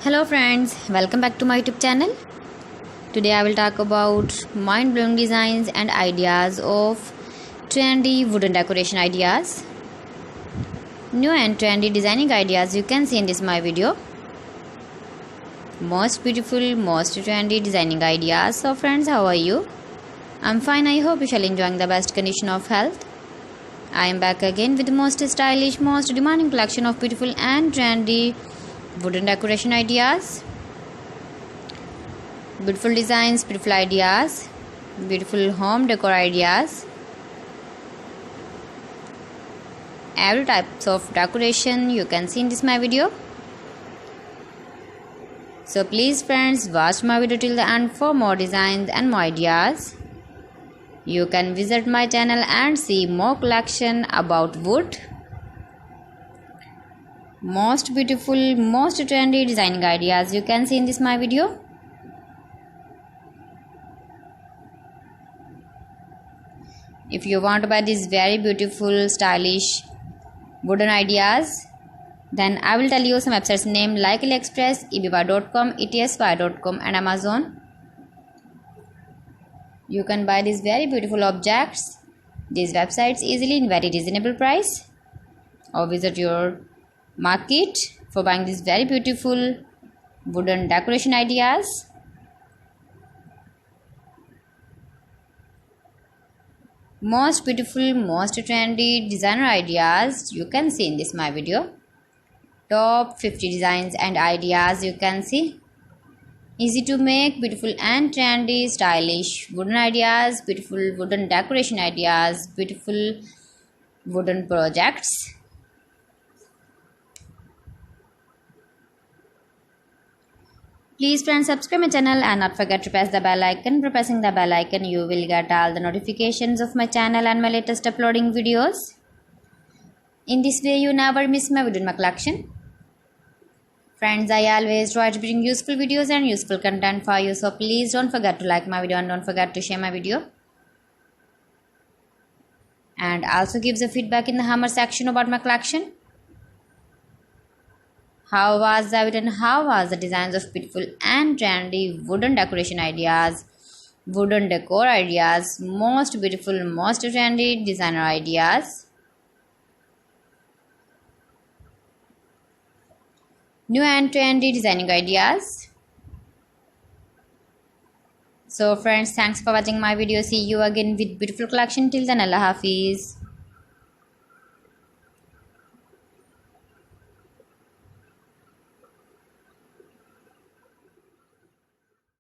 Hello friends, welcome back to my YouTube channel. Today I will talk about mind-blowing designs and ideas of trendy wooden decoration ideas. New and trendy designing ideas you can see in this my video. Most beautiful, most trendy designing ideas. So friends, how are you? I'm fine. I hope you shall enjoying the best condition of health. I am back again with the most stylish, most demanding collection of beautiful and trendy wooden decoration ideas. Beautiful designs, beautiful ideas, beautiful home decor ideas. Every types of decoration you can see in this my video. So please friends, watch my video till the end for more designs and more ideas. You can visit my channel and see more collection about wood. Most beautiful, most trendy designing ideas you can see in this my video. If you want to buy these very beautiful, stylish wooden ideas, then I will tell you some websites name like AliExpress, eBay.com, etsy.com and Amazon. You can buy these very beautiful objects, these websites easily in very reasonable price, or visit your market for buying these very beautiful wooden decoration ideas. Most beautiful, most trendy designer ideas you can see in this my video. Top 50 designs and ideas you can see. Easy to make, beautiful and trendy, stylish wooden ideas, beautiful wooden decoration ideas, beautiful wooden projects. Please friends, subscribe my channel and not forget to press the bell icon. By pressing the bell icon, you will get all the notifications of my channel and my latest uploading videos. In this way, you never miss my video in my collection. Friends, I always try to bring useful videos and useful content for you. So please don't forget to like my video and don't forget to share my video. And also give the feedback in the hammer section about my collection. How was the video and how was the designs of beautiful and trendy wooden decoration ideas, wooden decor ideas, most beautiful, most trendy designer ideas. New and trendy designing ideas. So friends, thanks for watching my video. See you again with beautiful collection. Till then, Allah Hafiz.